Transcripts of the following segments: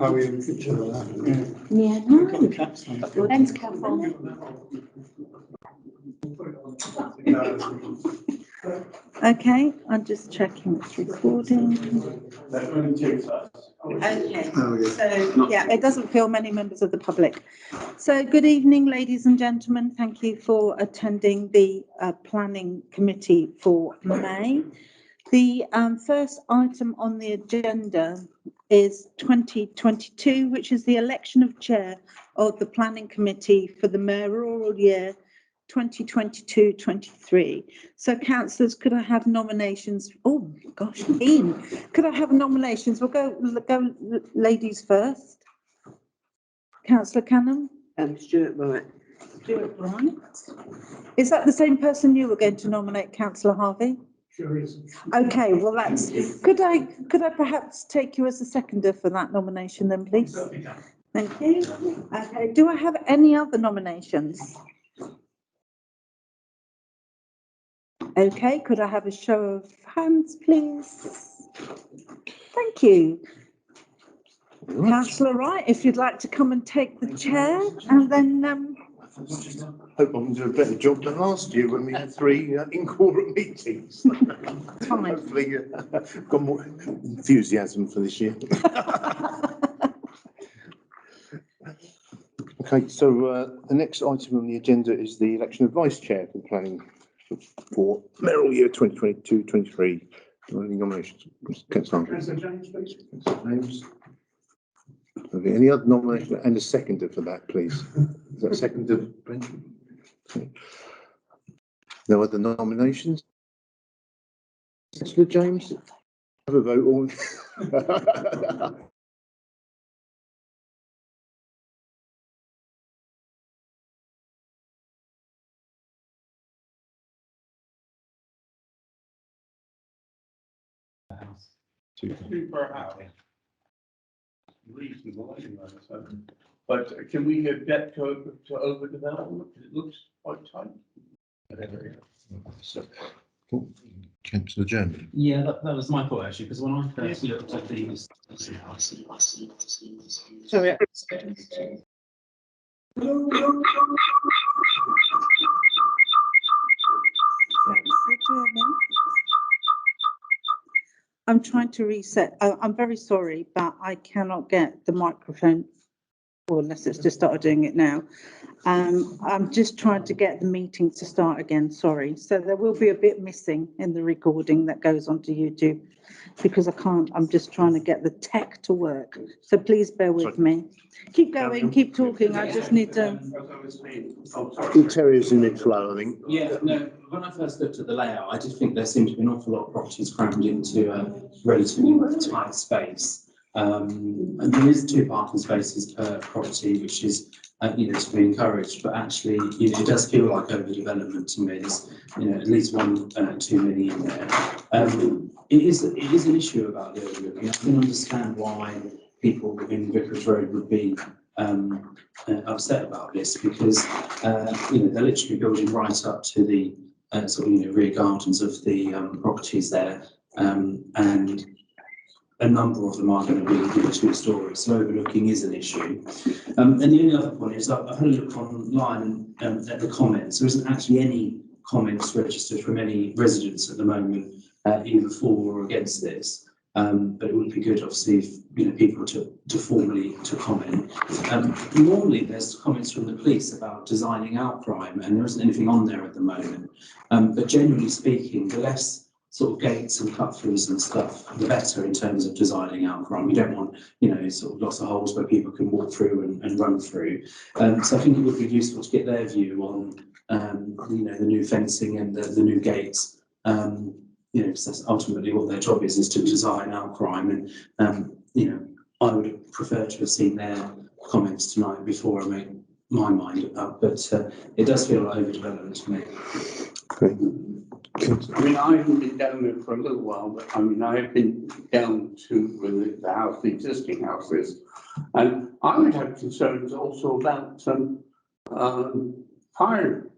Are we in the picture of that? Yeah, no. Your lens cap on. Okay, I'm just checking it's recording. Okay, so yeah, it doesn't film many members of the public. So good evening, ladies and gentlemen. Thank you for attending the planning committee for May. The first item on the agenda is 2022, which is the election of chair of the planning committee for the mayoral year 2022-23. So councillors, could I have nominations? Oh gosh, Ian, could I have nominations? We'll go ladies first. Councillor Canham. Stuart Wright. Stuart Wright. Is that the same person you were going to nominate, Councillor Harvey? Sure is. Okay, well that's, could I perhaps take you as a seconder for that nomination then, please? Thank you. Okay, do I have any other nominations? Okay, could I have a show of hands, please? Thank you. Councillor Wright, if you'd like to come and take the chair, and then Hope I can do a better job than last year when we had 3 in-quorum meetings. Fine. Hopefully got more enthusiasm for this year. Okay, so the next item on the agenda is the election of vice chair for the planning for mayoral year 2022-23. Any nominations? Councillor James, please. James. Okay, any other nomination and a seconder for that, please? Is that seconder, Brent? Okay. No other nominations? Councillor James? Have a vote all. Per hour. Reasonable anyway, so. But can we get to overdevelopment? It looks quite tight. Councillor Jones. Yeah, that was my thought actually, because when I first looked at these. Sorry. I'm trying to reset. I'm very sorry, but I cannot get the microphone, or unless it's just started doing it now. I'm just trying to get the meeting to start again, sorry. So there will be a bit missing in the recording that goes onto YouTube because I'm just trying to get the tech to work. So please bear with me. Keep going, keep talking. I just need to. The terriers in mid-flow, I think. Yeah, no, when I first looked at the layout, I did think there seemed to be an awful lot of properties crammed into a relatively tight space. And there is 2 parking spaces per property, which is to be encouraged, but actually, it does feel like overdevelopment to me. There's, at least 1 too many in there. It is an issue about the overlooking. I can understand why people in Vicarage Road would be upset about this because they're literally building right up to the rear gardens of the properties there, and a number of them are going to be 2 stories, so overlooking is an issue. And the only other point is I've had a look online at the comments. There isn't actually any comments registered from any residents at the moment, either for or against this. But it would be good, obviously, if people to formally comment. Normally, there's comments from the police about designing out crime, and there isn't anything on there at the moment. But generally speaking, the less sort of gates and cut-throughs and stuff, the better in terms of designing out crime. You don't want, sort of lots of holes where people can walk through and run through. So I think it would be useful to get their view on, the new fencing and the new gates. Because that's ultimately what their job is to design out crime. And, I would prefer to have seen their comments tonight before I make my mind up. But it does feel like overdevelopment to me. Okay. I mean, I haven't been down there for a little while, but I mean, I have been down to the house, the existing houses, and I would have concerns also about some fire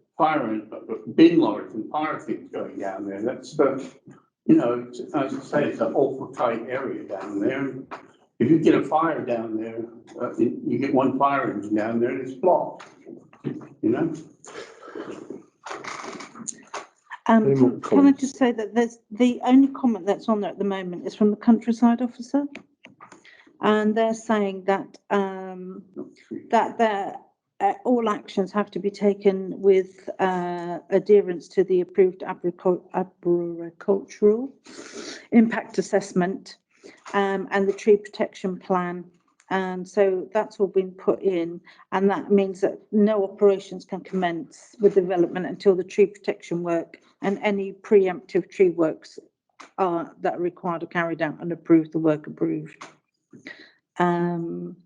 bin lorries and fire things going down there. That's as I say, it's an awful tight area down there. if you get a fire down there, you get one fire engine down there and it's blocked, you know? Any more Can I comments? just say that there's, the only comment that's on there at the moment is from the countryside officer. And they're saying that, that all actions have to be taken with, adherence to the approved agricultural impact assessment, and the tree protection plan. And so that's all been put in, and that means that no operations can commence with development until the tree protection work and any preemptive tree works that are required are carried out and approved, the work approved. And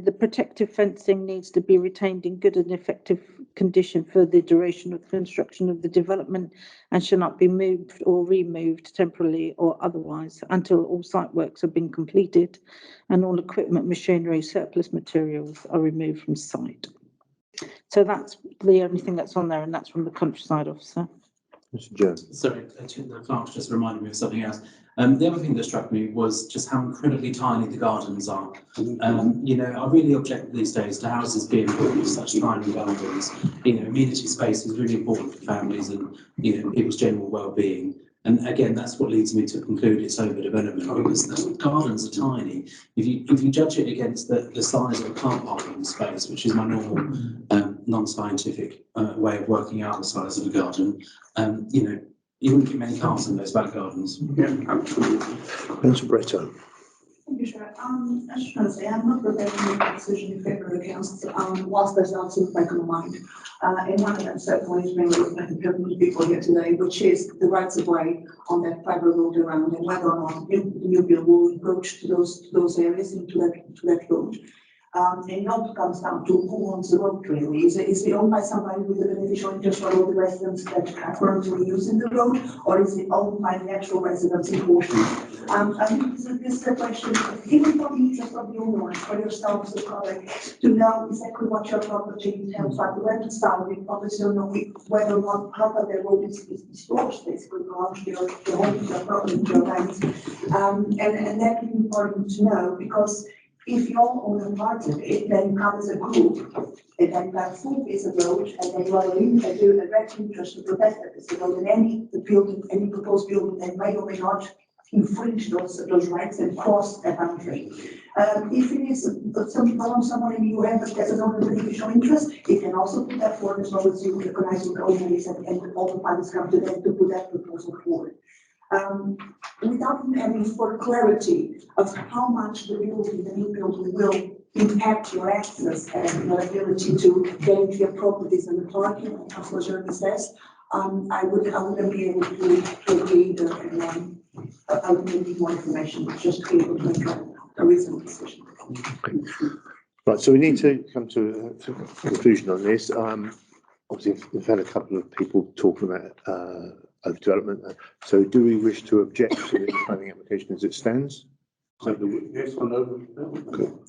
the protective fencing needs to be retained in good and effective condition for the duration of construction of the development and shall not be moved or removed temporarily or otherwise until all site works have been completed and all equipment, machinery, surplus materials are removed from site. So that's the only thing that's on there, and that's from the countryside officer. Mr. Jones. Sorry, the clerk's just reminded me of something else. The other thing that struck me was just how incredibly tiny the gardens are. You know, I really object these days to houses being built with such tiny gardens. You know, amenity space is really important for families and, you know, people's general well-being. And again, that's what leads me to conclude it's overdevelopment, because the gardens are tiny. If you judge it against the size of a car parking space, which is my normal non-scientific way of working out the size of a garden, you know, you wouldn't get many cars in those back gardens. Yeah, absolutely. Councillor Breton. Thank you, Chair. I was just trying to say, I'm not prepared to make a decision in favour or against, whilst there's lots in the back of my mind. And one of them certainly is being looked at the people here today, which is the rights of way on that private road around, and whether or not the new bill will approach to those areas into that road. And it all comes down to who owns the road really. Is it owned by somebody with a beneficial interest for all the residents that are currently using the road, or is it owned by the actual residents in portion? I think this is a question, even for the interest of the owner, for yourselves, the public, to know exactly what your property entails. Like the rental style, we obviously don't know whether or not part of the road is yours, basically belongs to your home, to your property, to your land. And that is important to know, because if you all own a part of it, then you come as a group, and then you have a full piece of road, and then you are in a direct interest to protect that piece of road, and any proposed building that may or may not infringe those rights and cross that boundary. If it is someone in you have as an owner beneficial interest, it can also put that forward as long as you recognize what the owner is and all the parties come to them to put that proposal forward. Without having for clarity of how much the new building will impact your access and your ability to get into your properties and the parking, like Councillor Jeremy says, I wouldn't be able to agree either, and I would need more information just to be able to make a reasonable decision. Right, so we need to come to a conclusion on this. Obviously, we've had a couple of people talking about overdevelopment. So do we wish to object to the planning application as it stands? So yes or no?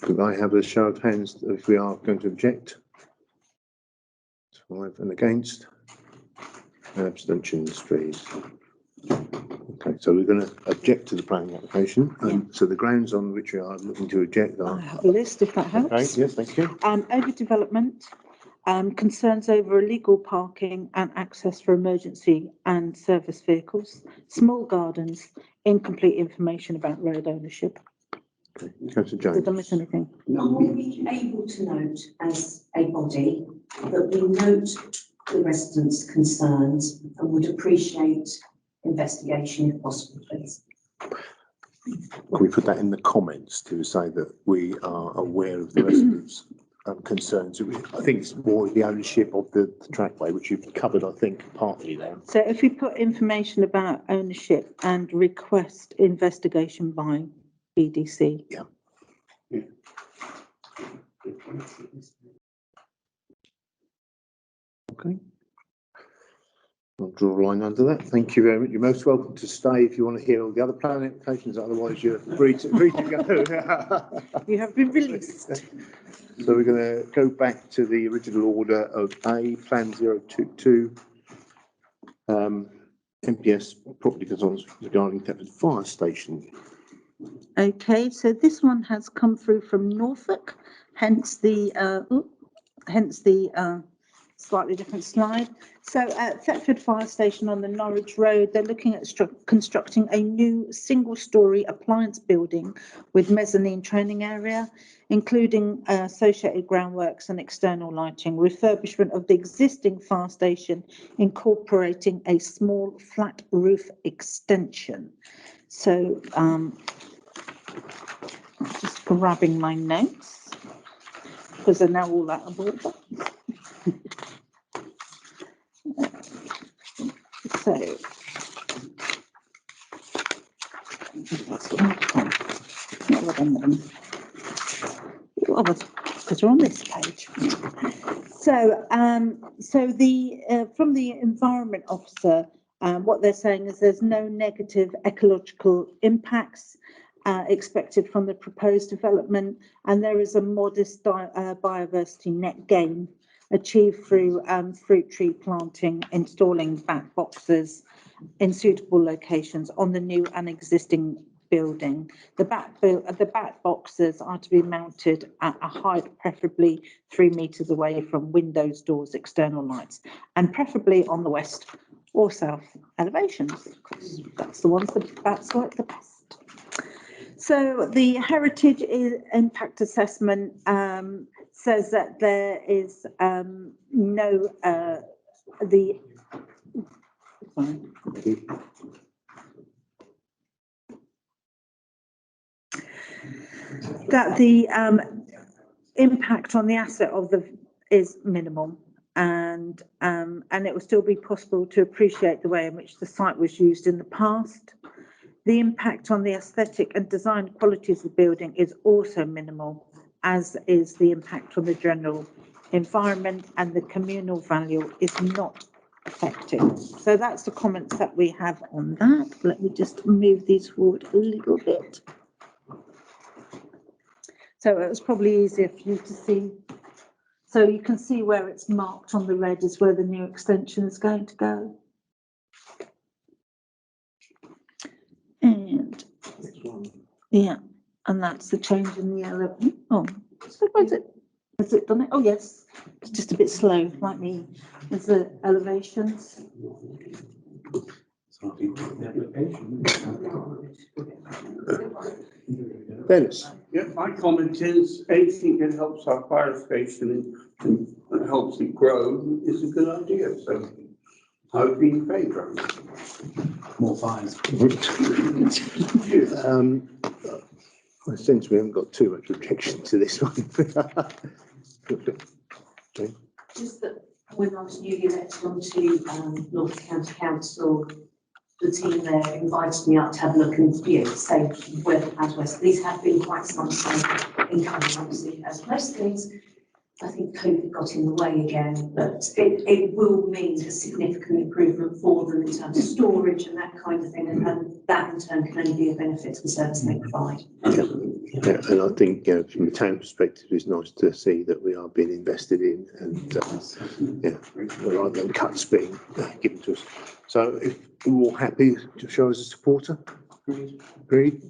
Could I have a show of hands if we are going to object? 5 and against. And abstentions, please. Okay, so we're going to object to the planning application. So the grounds on which we are looking to object are. I have a list if that helps. Okay, yes, thank you. Overdevelopment, concerns over illegal parking and access for emergency and service vehicles, small gardens, incomplete information about road ownership. Okay, Councillor Jones. Did I miss anything? Are we able to note as a body that we note the residents' concerns and would appreciate investigation if possible, please? Can we put that in the comments to say that we are aware of the residents' concerns? I think it's more the ownership of the trackway, which you've covered, I think, partly there. So if we put information about ownership and request investigation by BDC. Yeah. Okay. I'll draw a line under that. Thank you very much. You're most welcome to stay if you want to hear all the other planning applications. Otherwise, you're free to go. You have been released. So we're going to go back to the original order of A, Plan 022, MPS property concerns regarding Thetford Fire Station. Okay, so this one has come through from Norfolk, hence the slightly different slide. So at Thetford Fire Station on the Norwich Road, they're looking at constructing a new single-storey appliance building with mezzanine training area, including associated groundworks and external lighting, refurbishment of the existing fire station, incorporating a small flat roof extension. So just grabbing my notes because they're now all out of order. So because we're on this page. So from the environment officer, what they're saying is there's no negative ecological impacts expected from the proposed development, and there is a modest biodiversity net gain achieved through fruit tree planting, installing back boxes in suitable locations on the new and existing building. The back boxes are to be mounted at a height preferably 3 meters away from windows, doors, external lights, and preferably on the west or south elevations, because that's the ones that's like the best. So the heritage impact assessment says that there is that the impact on the asset of the is minimal, and it will still be possible to appreciate the way in which the site was used in the past. The impact on the aesthetic and design qualities of the building is also minimal, as is the impact on the general environment, and the communal value is not affected. So that's the comments that we have on that. Let me just move these forward a little bit. So it was probably easier for you to see. So you can see where it's marked on the red is where the new extension is going to go. And yeah, and that's the change in the yellow. Oh, so where's it? Has it done it? Oh yes, it's just a bit slow, like me. There's the elevations. Dennis. Yeah, my comment is anything that helps our fire station and helps it grow is a good idea. So I would be in favour. More fires. I sense we haven't got too much objection to this one. Just that when I was newly elected onto North County Council, the team there invited me up to have a look and say where the plans were. So these have been quite some time in coming, obviously, as most things. I think COVID got in the way again, but it will mean a significant improvement for them in terms of storage and that kind of thing, and that in turn can only be a benefit to the service they provide. Yeah, and I think from a town perspective, it's nice to see that we are being invested in, and rather than cuts being given to us. So if we're all happy to show us a supporter, agreed.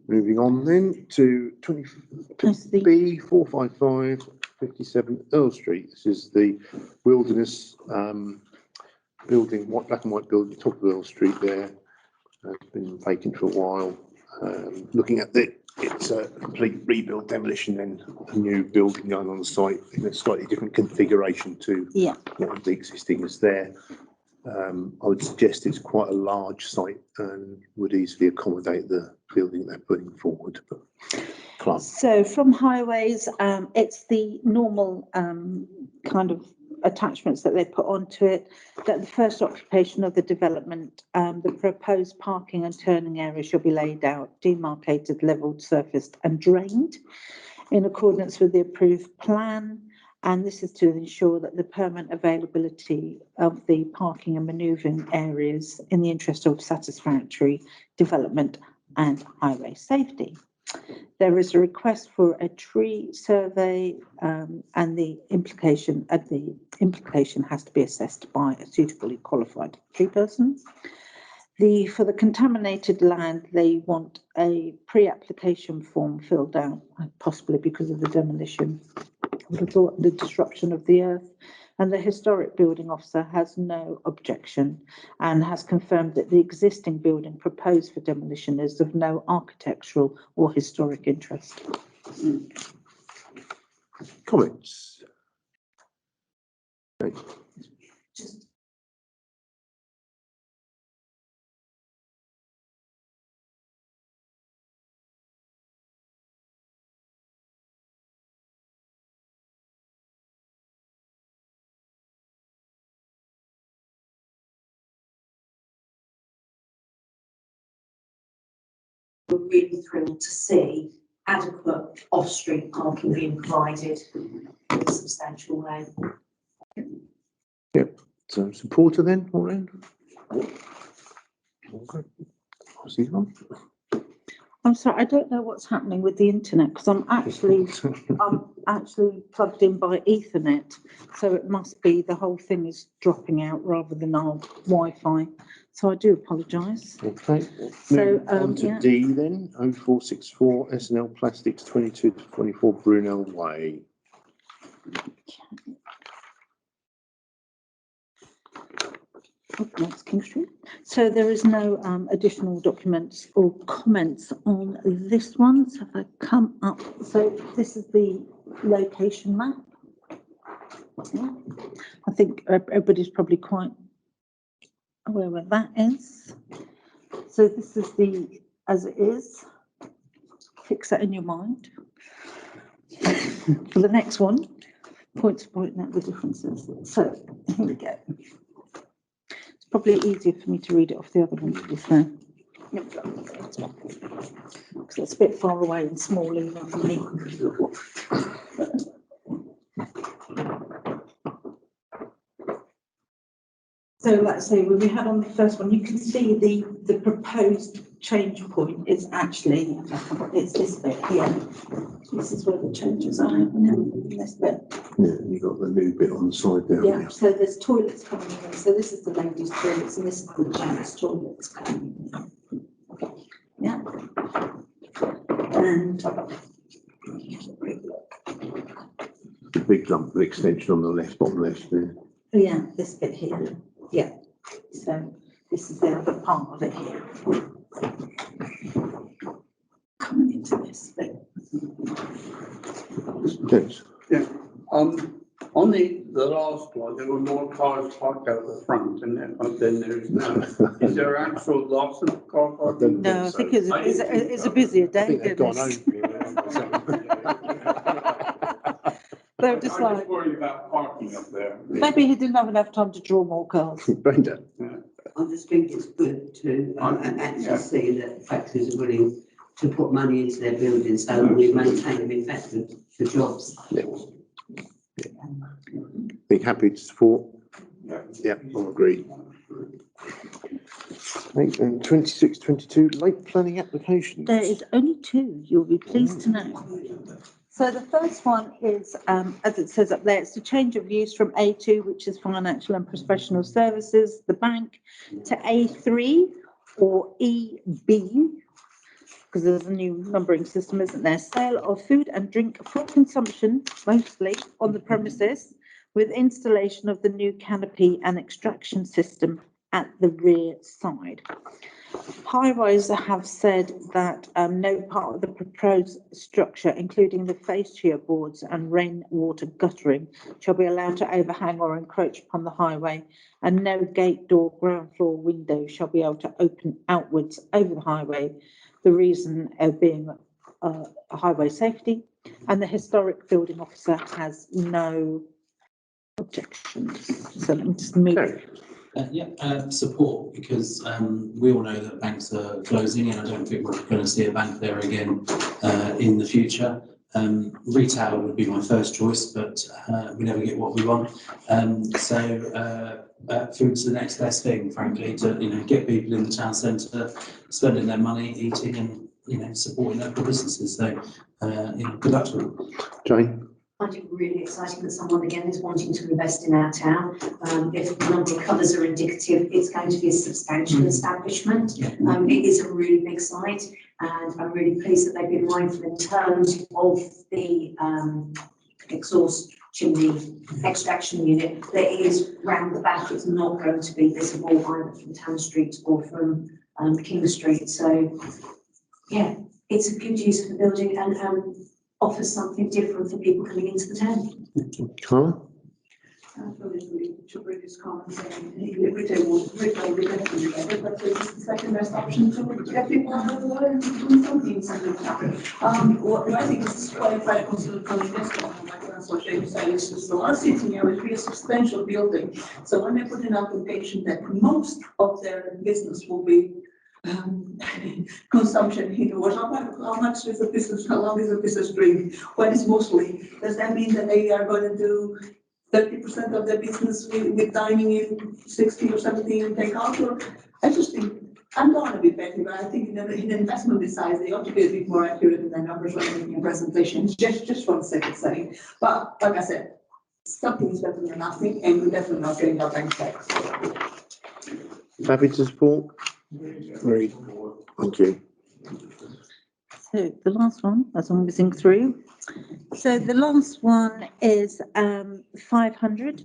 Moving on then to 20B 455 57 Earl Street. This is the Wilderness building, black and white building, top of Earl Street there. It's been vacant for a while. Looking at it's a complete rebuild, demolition, and a new building going on the site in a slightly different configuration to what the existing is there. I would suggest it's quite a large site and would easily accommodate the building they're putting forward. So from highways, it's the normal kind of attachments that they put onto it, that the first occupation of the development, the proposed parking and turning area shall be laid out, demarcated, levelled, surfaced and drained in accordance with the approved plan. And this is to ensure that the permanent availability of the parking and manoeuvring areas in the interest of satisfactory development and highway safety. There is a request for a tree survey, and the implication has to be assessed by a suitably qualified tree person. For the contaminated land, they want a pre-application form filled out, possibly because of the demolition. I would have thought the disruption of the earth. And the historic building officer has no objection and has confirmed that the existing building proposed for demolition is of no architectural or historic interest. Comments? Okay. Just we're really thrilled to see adequate off-street parking being provided in a substantial way. So supporter then, Maureen? Okay. I'll see you on. I'm sorry, I don't know what's happening with the internet because I'm actually plugged in by Ethernet, so it must be the whole thing is dropping out rather than our Wi-Fi. So I do apologise. Okay. So, On to yeah. D then, 0464 SNL Plastics 22 to 24 Brunel Way. That's King Street. So there is no additional documents or comments on this one. So if I come up, so this is the location map. Yeah. I think everybody's probably quite aware where that is. So this is the as it is. Fix that in your mind. For the next one, pointing out the differences. So here we go. Probably easier for me to read it off the other one, to be fair. Because it's a bit far away and small even for me. So like I say, when we had on the first one, you can see the proposed change point is actually, it's this bit here. This is where the changes are happening, this bit. Yeah, you got the new bit on the side there. Yeah, so there's toilets coming in. So this is the ladies' toilets and this is the gents' toilets coming in. Yeah. And The big lump of extension on the left, bottom left there. yeah, this bit here. Yeah. So this is the other part of it here. Coming into this bit. Yes. Yeah, on the last one, there were more cars parked out the front and then there is now. Is there actual lots of car parking? No, I think it's a busier I day. think they've gone goodness. home. They're I'm just like, just worried about parking up there. maybe he didn't have enough time to draw more cars. Brenda. I just think it's good to actually see that factories are willing to put money into their buildings so we maintain them in Thetford for jobs. Yeah. Be happy to support. Yeah, I agree. Right, and 2622 late planning applications. There is only two, you'll be pleased to know. So the first one is, as it says up there, it's a change of use from A2, which is financial and professional services, the bank, to A3 or EB, because there's a new numbering system, isn't there? Sale of food and drink for consumption, mostly on the premises, with installation of the new canopy and extraction system at the rear side. Highways have said that no part of the proposed structure, including the fascia boards and rainwater guttering, shall be allowed to overhang or encroach upon the highway, and no gate, door, ground floor window shall be able to open outwards over the highway. The reason being highway safety, and the historic building officer has no objections. So let me just move. Support, because we all know that banks are closing and I don't think we're going to see a bank there again in the future. Retail would be my first choice, but we never get what we want. So food's the next best thing, frankly, to get people in the town centre, spending their money, eating and supporting local businesses. So good luck to them. Jane? find it really exciting that someone again is wanting to invest in our town. If the number of colours are indicative, it's going to be a substantial establishment. It is a really big site, and I'm really pleased that they've been mindful in terms of the exhaust chimney extraction unit that is round the back. It's not going to be visible either from Town Street or from King Street. So yeah, it's a good use of the building and offers something different for people coming into the town. Carla? To previous comments, retail we definitely get it, but it's the second best option to get people out of the way and do something inside the town. What I think is qualified considered for investment, like that's what James said, is just the last sitting here will be a substantial building. So when they put in application that most of their business will be consumption indoors, how much is a business, how long is a business drink? When it's mostly, does that mean that they are going to do 30% of their business with dining in, 60 or 70 in takeout? Or I just think, I don't want to be petty, but I think in investment this size, they ought to be a bit more accurate in their numbers when making a presentation, just for the sake of saying. But like I said, something is better than nothing, and we're definitely not getting our bank checks. Happy to support? Very. Thank you. So the last one, as I'm whizzing through. So the last one is 500,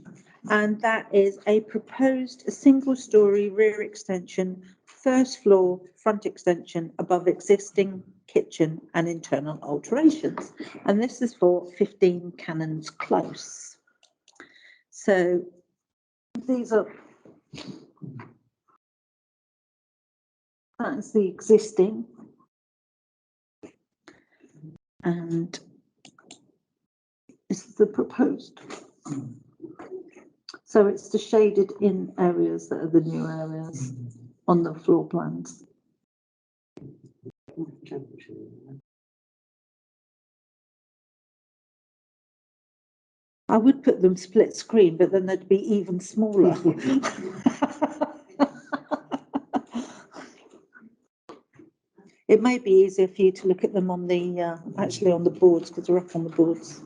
and that is a proposed single-storey rear extension, first floor front extension above existing kitchen and internal alterations. And this is for 15 Cannons Close. So these are, that is the existing. And this is the proposed. So it's the shaded in areas that are the new areas on the floor plans. I would put them split screen, but then they'd be even smaller. It may be easier for you to look at them on the, actually on the boards, because they're up on the boards.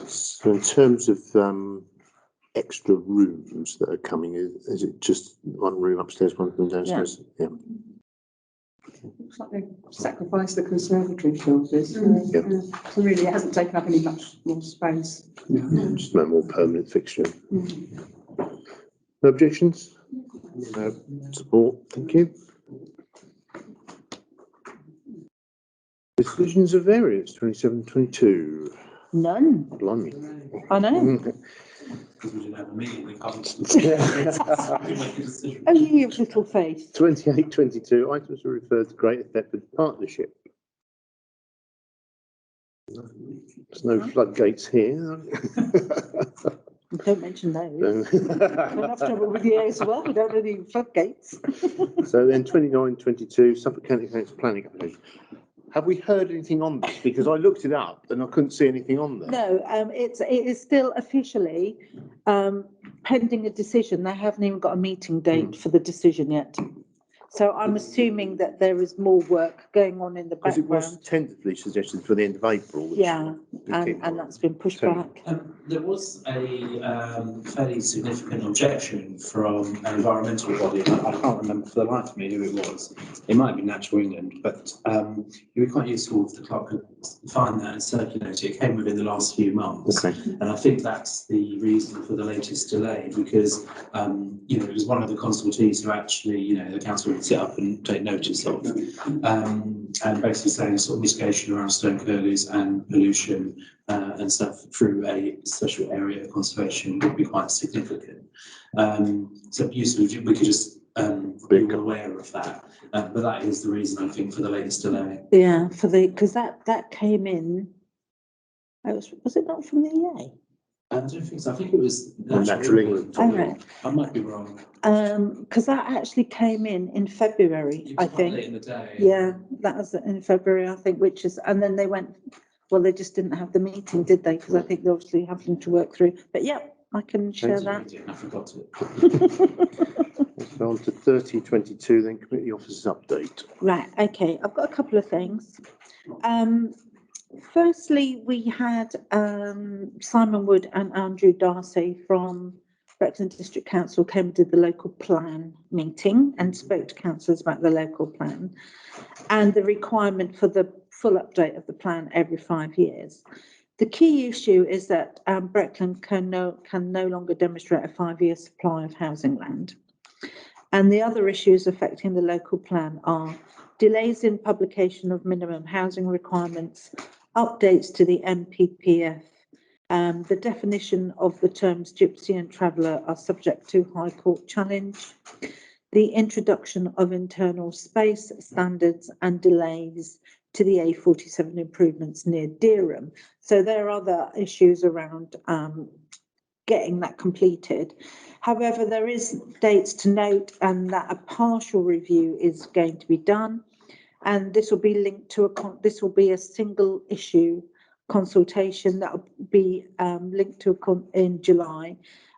So in terms of extra rooms that are coming, is it just one room upstairs, one room downstairs? Yeah. Looks like they sacrificed the conservatory filters. Yeah. So really it hasn't taken up any much more space. Just no more permanent fixture. No objections? No support, thank you. Decisions of variance 27-22. None. Blimey. I know. Because we didn't have a meeting, we can't. Oh, you have little faith. 28-22, items are referred to Greater Thetford Partnership. There's no floodgates here. Don't mention those. Don't have trouble with the as well. We don't have any floodgates. So then 29-22, Suffolk County Council planning application. Have we heard anything on this? Because I looked it up and I couldn't see anything on there. No, it is still officially pending a decision. They haven't even got a meeting date for the decision yet. So I'm assuming that there is more work going on in the Because it was background. tentatively suggested for the end of April. which Yeah, we keep and on. that's been pushed So- back. There was a fairly significant objection from an environmental body. I can't remember for the life of me who it was. It might be Natural England, but it would be quite useful if the clerk could find that and circulate it. It came within the last few months. Okay. And I think that's the reason for the latest delay, because it was one of the consultees who actually, the council would sit up and take notice of, and basically saying sort of mitigation around stone curlews and pollution and stuff through a special area conservation would be quite significant. So useful we could just be aware of that, but that is the reason I think for the latest delay. Yeah, because that came in. Was it not from the EA? I don't think so. I think it was Natural England. Oh, right. I might be wrong. Because that actually came in February, It I was quite think. late in the day. Yeah, that was in February, I think, and then they went, well, they just didn't have the meeting, did they? Because I think they're obviously having to work through, but yeah, I can share that. I forgot it. So on to 30-22, then committee officers update. Right, okay, I've got a couple of things. Firstly, we had Simon Wood and Andrew Darcy from Breckland District Council came and did the local plan meeting and spoke to councillors about the local plan and the requirement for the full update of the plan every 5 years. The key issue is that Breckland can no longer demonstrate a 5-year supply of housing land. And the other issues affecting the local plan are delays in publication of minimum housing requirements, updates to the MPPF, the definition of the terms gypsy and traveller are subject to High Court challenge, the introduction of internal space standards and delays to the A47 improvements near Dereham. So there are other issues around getting that completed. However, there is dates to note and that a partial review is going to be done. And this will be linked to a single issue consultation that will be linked to in July,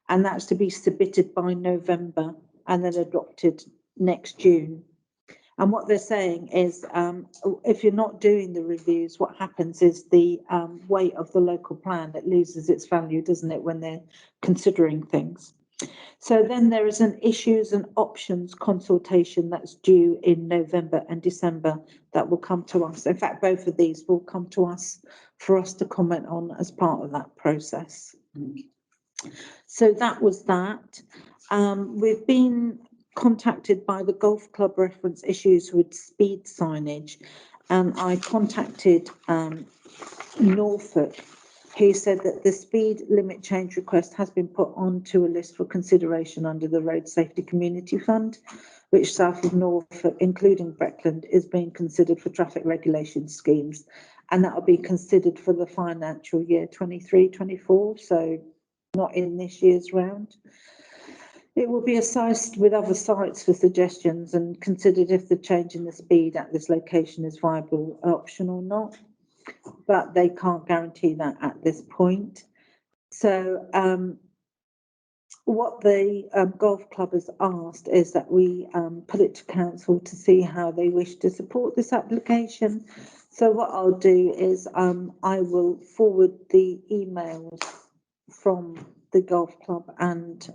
and that's to be submitted by November and then adopted next June. And what they're saying is, if you're not doing the reviews, what happens is the weight of the local plan, it loses its value, doesn't it, when they're considering things. So then there is an issues and options consultation that's due in November and December that will come to us. In fact, both of these will come to us for us to comment on as part of that process. So that was that. We've been contacted by the golf club reference issues with speed signage, and I contacted Norfolk, who said that the speed limit change request has been put onto a list for consideration under the Road Safety Community Fund, which south of Norfolk, including Breckland, is being considered for traffic regulation schemes, and that will be considered for the financial year 23-24, so not in this year's round. It will be assessed with other sites for suggestions and considered if the change in the speed at this location is viable option or not, but they can't guarantee that at this point. So what the golf club has asked is that we put it to council to see how they wish to support this application. So what I'll do is I will forward the emails from the golf club and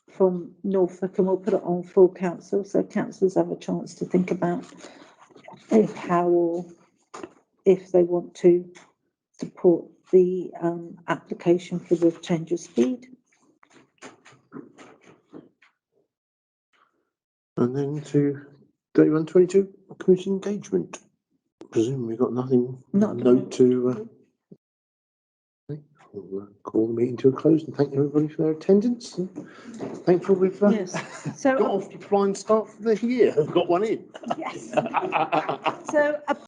from Norfolk, and we'll put it on full council so councillors have a chance to think about how or if they want to support the application for the change of speed. And then to 31-22 community engagement. Presume we've got nothing note to. We'll call the meeting to a close and thank everybody for their attendance. Thankful we've Yes. So got off to flying start for the year. Got one in. Yes. So